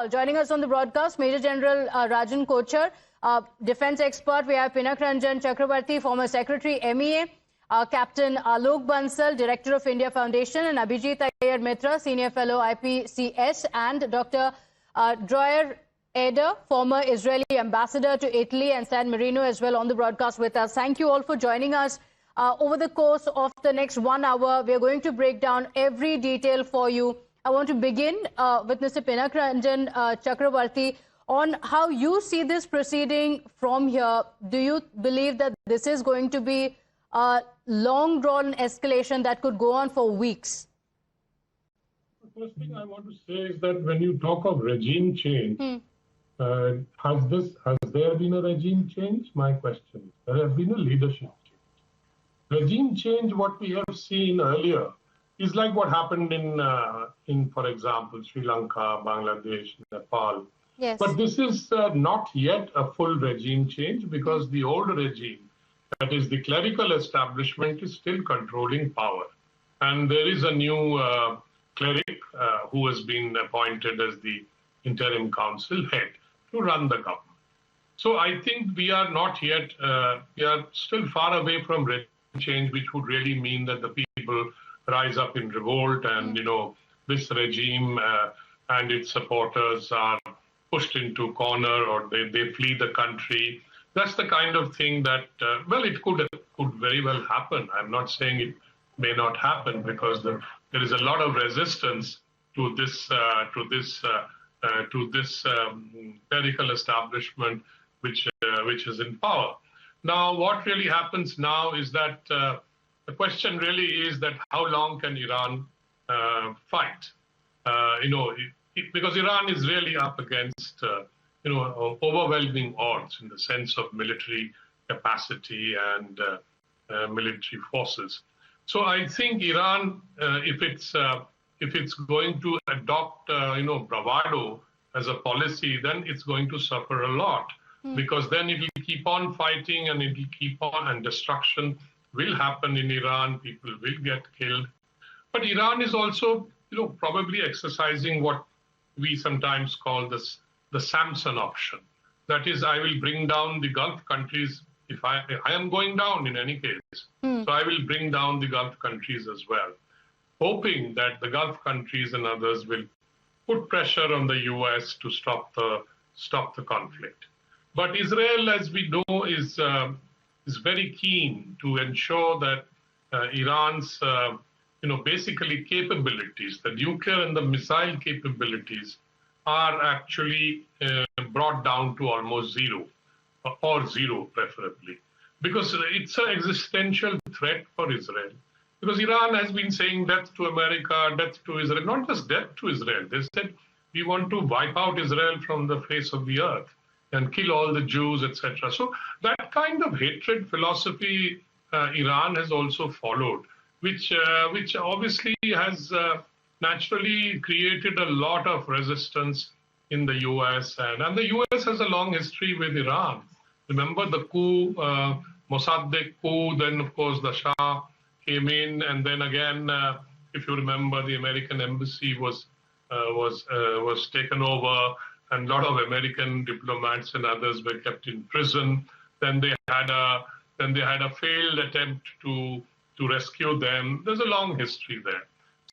all. Joining us on the broadcast, Major General Rajan Kochar, defense expert. We have Pinak Ranjan Chakrabarti, former Secretary, MEA, Captain Alok Bansal, Director of India Foundation, and Abhijit Iyer Mitra, Senior Fellow IPCS, and Dr. Droyer Eder, former Israeli Ambassador to Italy, and San Marino as well on the broadcast with us. Thank you all for joining us. Over the course of the next 1 hour, we are going to break down every detail for you. I want to begin with Mr. Pinak Ranjan Chakrabarti on how you see this proceeding from here. Do you believe that this is going to be a long-drawn escalation that could go on for weeks? The first thing I want to say is that when you talk of regime change, has there been a regime change? My question is, there has been a leadership change. Regime change, what we have seen earlier, is like what happened in for example, Sri Lanka, Bangladesh, Nepal. Yes. But this is not yet a full regime change because the old regime, that is the clerical establishment, is still controlling power. And there is a new cleric who has been appointed as the interim council head to run the government. So I think we are not yet, we are still far away from regime change, which would really mean that the people rise up in revolt and, you know, this regime and its supporters are pushed into corner or they flee the country. That's the kind of thing that, well, it could very well happen. I'm not saying it may not happen because there is a lot of resistance to this clerical establishment which is in power. Now, what really happens now is that the question really is that how long can Iran fight? Because Iran is really up against overwhelming odds in the sense of military capacity and military forces. So I think Iran, if it's going to adopt bravado as a policy, then it's going to suffer a lot. Because then it will keep on fighting and it will keep on, and destruction will happen in Iran. People will get killed. But Iran is also, probably exercising what we sometimes call the Samson option. That is, I will bring down the Gulf countries if I am going down in any case. So I will bring down the Gulf countries as well, hoping that the Gulf countries and others will put pressure on the US to stop the conflict. But Israel, as we know, is very keen to ensure that Iran's, basically capabilities, the nuclear and the missile capabilities, are actually brought down to almost zero, or zero preferably, because it's an existential threat for Israel. Because Iran has been saying death to America, death to Israel, not just death to Israel. They said, we want to wipe out Israel from the face of the earth and kill all the Jews, etc. So that kind of hatred philosophy Iran has also followed, which obviously has naturally created a lot of resistance in the US. And the US has a long history with Iran. Remember the coup, Mossadegh coup, then of course the Shah came in, and then again, if you remember, the American embassy was taken over, and a lot of American diplomats and others were kept in prison. Then they had a failed attempt to rescue them. There's a long history there.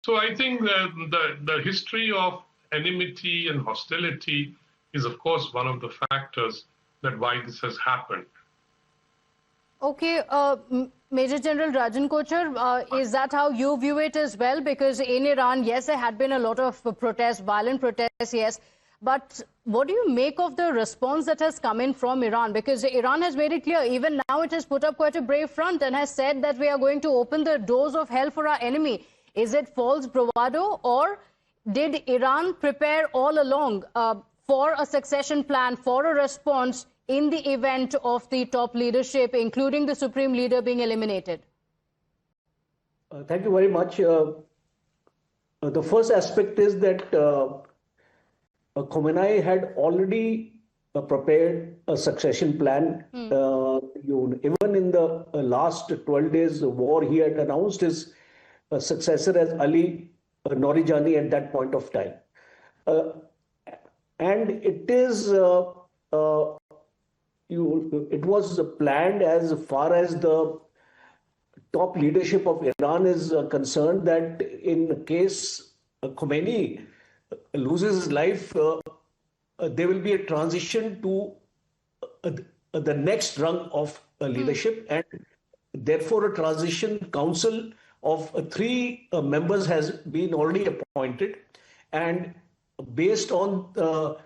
So I think the history of enmity and hostility is, of course, one of the factors that why this has happened. Okay, Major General Rajan Kochar, is that how you view it as well? Because in Iran, yes, there had been a lot of protests, violent protests, yes. But what do you make of the response that has come in from Iran? Because Iran has made it clear, even now it has put up quite a brave front and has said that we are going to open the doors of hell for our enemy. Is it false bravado, or did Iran prepare all along for a succession plan, for a response in the event of the top leadership, including the supreme leader, being eliminated? Thank you very much. The first aspect is that Khamenei had already prepared a succession plan. Even in the last 12 days war, he had announced his successor as Ali Norijani at that point of time. and it is it was planned as far as the top leadership of Iran is concerned, that in case Khamenei loses his life, there will be a transition to the next rung of leadership, and therefore a transition council of three members has been already appointed, and based on the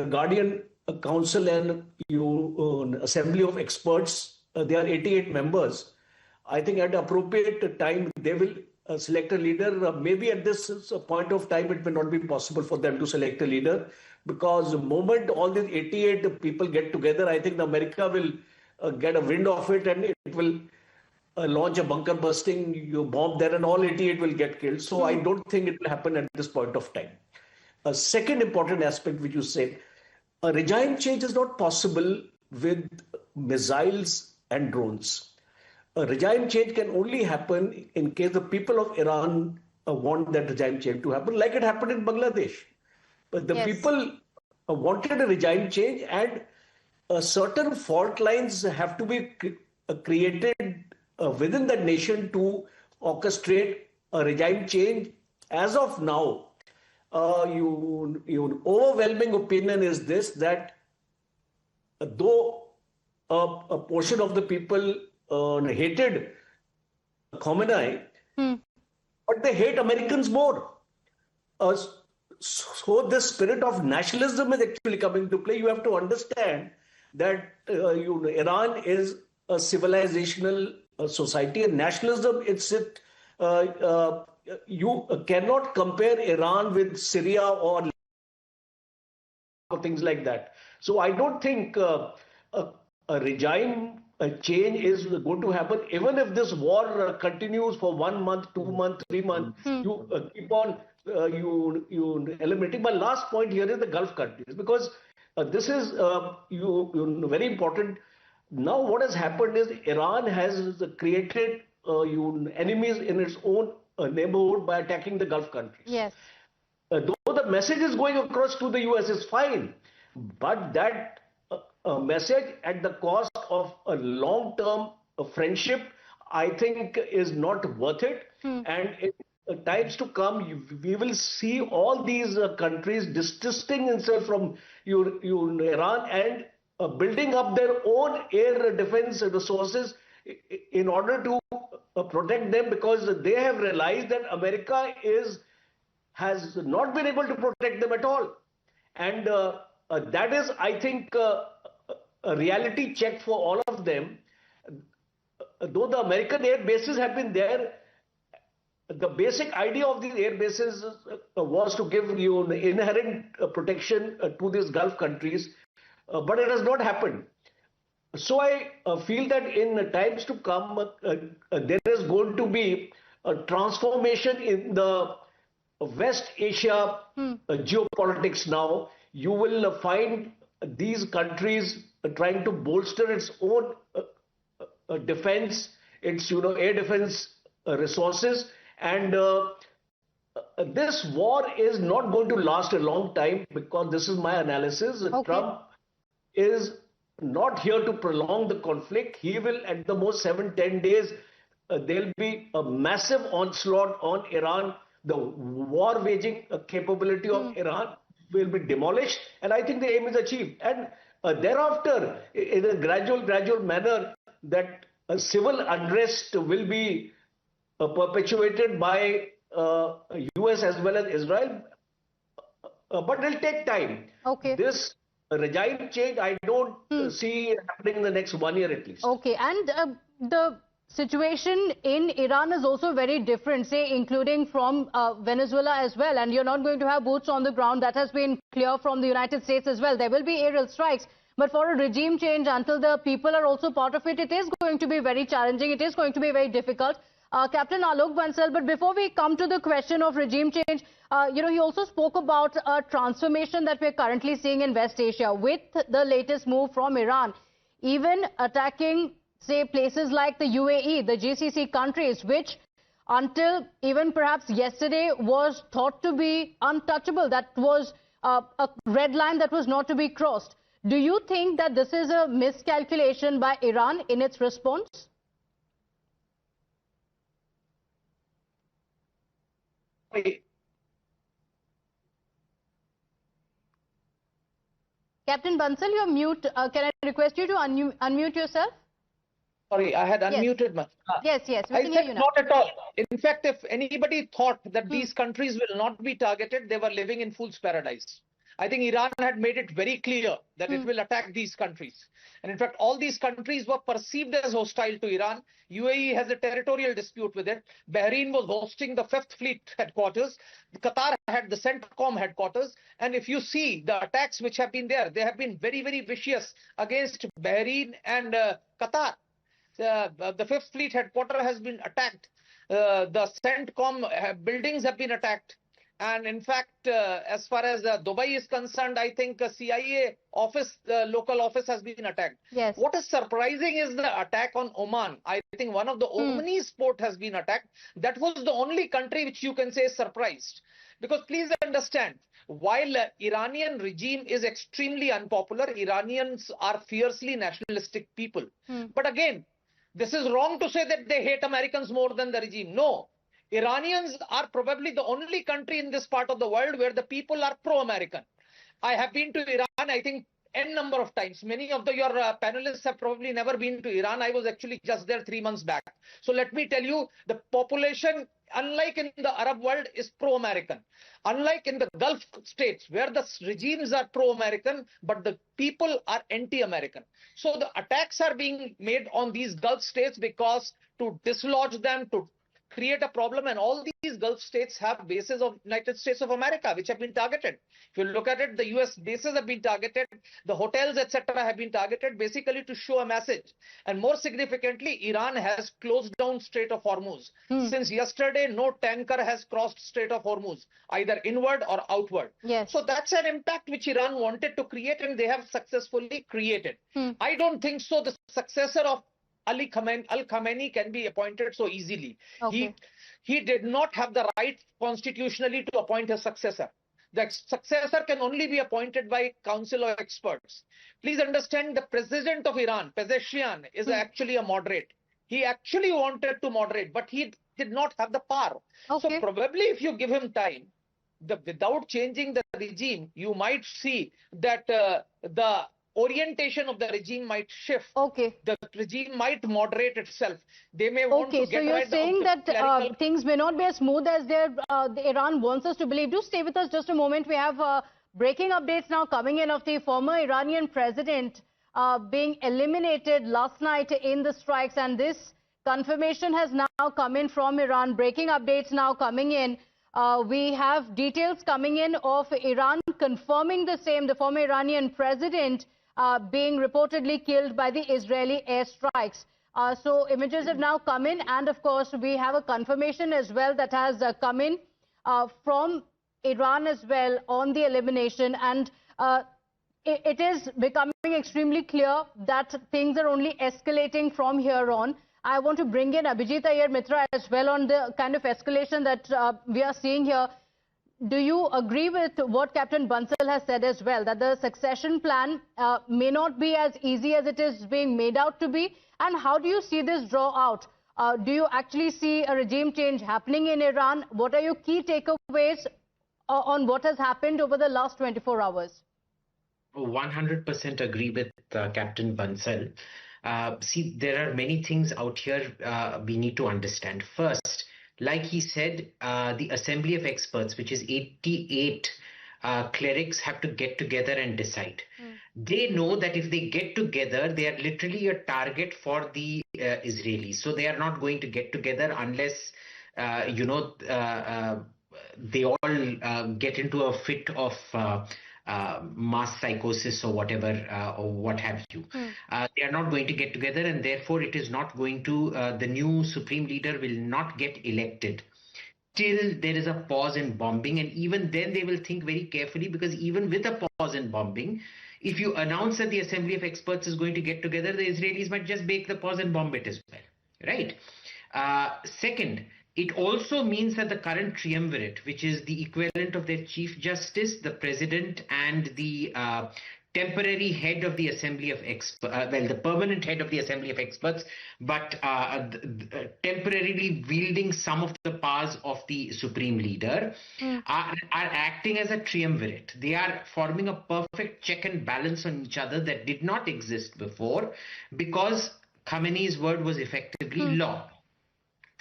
Guardian Council and Assembly of Experts, there are 88 members. I think at appropriate time they will select a leader. Maybe at this point of time it may not be possible for them to select a leader, because the moment all these 88 people get together, I think America will get a wind of it, and it will launch a bunker busting, you bomb there, and all 88 will get killed. So I don't think it will happen at this point of time. A second important aspect which you said, a regime change is not possible with missiles and drones. A regime change can only happen in case the people of Iran want that regime change to happen, like it happened in Bangladesh. But the people wanted a regime change, and certain fault lines have to be created within the nation to orchestrate a regime change. As of now, your overwhelming opinion is this, that though a portion of the people hated Khamenei, but they hate Americans more. So this spirit of nationalism is actually coming to play. You have to understand that Iran is a civilizational society, and nationalism, you cannot compare Iran with Syria or things like that. So I don't think a regime change is going to happen. Even if this war continues for 1 month, 2 months, 3 months, you keep on you eliminating. My last point here is the Gulf countries, because this is very important. Now what has happened is Iran has created enemies in its own neighborhood by attacking the Gulf countries. Yes. Though the message is going across to the US is fine, but that message at the cost of a long-term friendship, I think, is not worth it. And in times to come, we will see all these countries distancing themselves from Iran and building up their own air defense resources in order to protect them, because they have realized that America has not been able to protect them at all. And that is, I think, a reality check for all of them. Though the American air bases have been there, the basic idea of these air bases was to give inherent protection to these Gulf countries, but it has not happened. So I feel that in times to come, there is going to be a transformation in the West Asia geopolitics now. You will find these countries trying to bolster its own defense, its air defense resources, and this war is not going to last a long time, because this is my analysis. Trump is not here to prolong the conflict. He will, at the most 7-10 days, there'll be a massive onslaught on Iran. The war waging capability of Iran will be demolished, and I think the aim is achieved. And thereafter, in a gradual manner, that civil unrest will be perpetuated by US as well as Israel, but it'll take time. This regime change, I don't see happening in the next 1 year at least. And the situation in Iran is also very different, say, including from Venezuela as well. And you're not going to have boots on the ground. That has been clear from the United States as well. There will be aerial strikes. But for a regime change, until the people are also part of it, it is going to be very challenging. It is going to be very difficult. Captain Alok Bansal, but before we come to the question of regime change, he also spoke about a transformation that we're currently seeing in West Asia with the latest move from Iran, even attacking, say, places like the UAE, the GCC countries, which until even perhaps yesterday was thought to be untouchable. That was a red line that was not to be crossed. Do you think that this is a miscalculation by Iran in its response? Captain Bansal, you're mute. Can I request you to unmute yourself? Sorry, I had unmuted. Yes, yes. We I can said hear you now. not at all. In fact, if anybody thought that these countries will not be targeted, they were living in fool's paradise. I think Iran had made it very clear that it will attack these countries. And in fact, all these countries were perceived as hostile to Iran. UAE has a territorial dispute with it. Bahrain was hosting the 5th Fleet headquarters. Qatar had the CENTCOM headquarters. And if you see the attacks which have been there, they have been very, very vicious against Bahrain and Qatar. The 5th Fleet headquarters has been attacked. The CENTCOM buildings have been attacked. And in fact, as far as Dubai is concerned, I think CIA office, local office has been attacked. Yes. What is surprising is the attack on Oman. I think one of the Omanese port has been attacked. That was the only country which you can say is surprised. Because please understand, while Iranian regime is extremely unpopular, Iranians are fiercely nationalistic people. But again, this is wrong to say that they hate Americans more than the regime. No. Iranians are probably the only country in this part of the world where the people are pro-American. I have been to Iran, I think, n number of times. Many of your panelists have probably never been to Iran. I was actually just there 3 months back. So let me tell you, the population, unlike in the Arab world, is pro-American. Unlike in the Gulf states, where the regimes are pro-American, but the people are anti-American. So the attacks are being made on these Gulf states because to dislodge them, to create a problem, and all these Gulf states have bases of United States of America which have been targeted. If you look at it, the US bases have been targeted, the hotels, etc. have been targeted basically to show a message. And more significantly, Iran has closed down Strait of Hormuz. Since yesterday, no tanker has crossed Strait of Hormuz, either inward or outward. Yes. So that's an impact which Iran wanted to create, and they have successfully created. I don't think so. The successor of Khamenei can be appointed so easily. Okay. He did not have the right constitutionally to appoint a successor. The successor can only be appointed by council of experts. Please understand, the president of Iran, Pezeshkian, is actually a moderate. He actually wanted to moderate, but he did not have the power. Okay. So probably if you give him time, without changing the regime, you might see that the orientation of the regime might shift. Okay. The regime might moderate itself. They may want to get so you're rid saying of that clerical... things may not be as smooth as the Iran wants us to believe. Do stay with us just a moment. We have breaking updates now coming in of the former Iranian president being eliminated last night in the strikes, and this confirmation has now come in from Iran. Breaking updates now coming in. We have details coming in of Iran confirming the same, the former Iranian president being reportedly killed by the Israeli airstrikes. So images have now come in, and of course we have a confirmation as well that has come in from Iran as well on the elimination, and it is becoming extremely clear that things are only escalating from here on. I want to bring in Abhijit, Iyer, Mitra as well on the kind of escalation that we are seeing here. Do you agree with what Captain Bansal has said as well, that the succession plan may not be as easy as it is being made out to be? And how do you see this draw out? Do you actually see a regime change happening in Iran? What are your key takeaways on what has happened over the last 24 hours? 100% agree with Captain Bansal. See, there are many things out here we need to understand. First, like he said, the Assembly of Experts, which is 88 clerics, have to get together and decide. They know that if they get together, they are literally a target for the Israelis. So they are not going to get together unless, they all get into a fit of mass psychosis or whatever, or what have you. They are not going to get together, and therefore it is not going to, the new supreme leader will not get elected till there is a pause in bombing. And even then they will think very carefully, because even with a pause in bombing, if you announce that the Assembly of Experts is going to get together, the Israelis might just break the pause and bomb it as well, right? Second, It also means that the current triumvirate, which is the equivalent of their Chief Justice, the President, and the temporary head of the Assembly of Experts, the permanent head of the Assembly of Experts, but temporarily wielding some of the powers of the Supreme Leader, are acting as a triumvirate. They are forming a perfect check and balance on each other that did not exist before, because Khamenei's word was effectively law.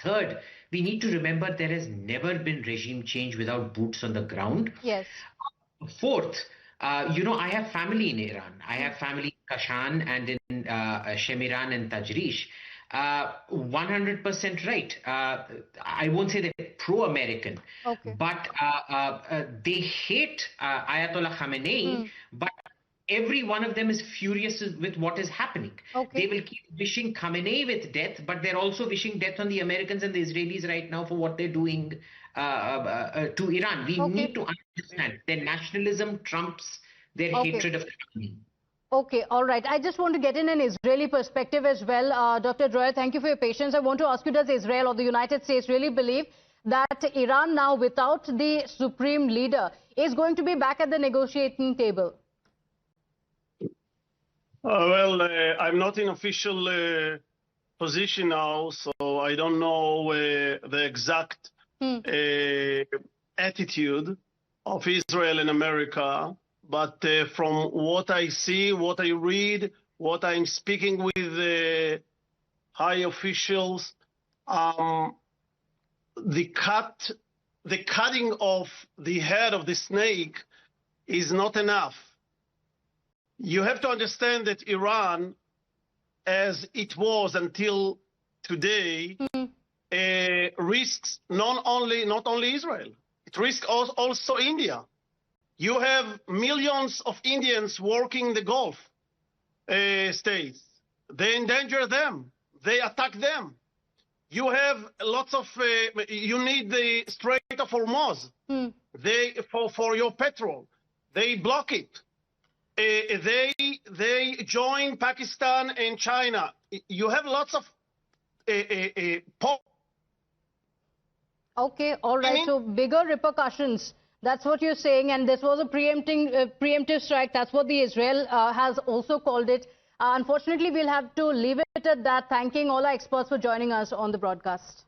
Third, we need to remember there has never been regime change without boots on the ground. Yes. Fourth, I have family in Iran. I have family in Kashan and in Shemiran and Tajrish. 100% right. I won't say they're pro-American, but they hate Ayatollah Khamenei, but every one of them is furious with what is happening. They will keep wishing Khamenei with death, but they're also wishing death on the Americans and the Israelis right now for what they're doing to Iran. We need to understand their nationalism trumps their hatred of Khamenei. Okay, all right. I just want to get in an Israeli perspective as well. Dr. Droyer, thank you for your patience. I want to ask you, does Israel or the United States really believe that Iran now, without the supreme leader, is going to be back at the negotiating table? I'm not in official position now, so I don't know the exact attitude of Israel and America. But from what I see, what I read, what I'm speaking with high officials, the cutting of the head of the snake is not enough. You have to understand that Iran, as it was until today, risks not only Israel. It risks also India. You have millions of Indians working in the Gulf states. They endanger them. They attack them. You have lots of. You need the Strait of Hormuz. For your petrol. They block it. They join Pakistan and China. You have lots of Okay, all right. So bigger repercussions. That's what you're saying, and this was a preemptive strike. That's what the Israel has also called it. Unfortunately, we'll have to leave it at that. Thanking all our experts for joining us on the broadcast.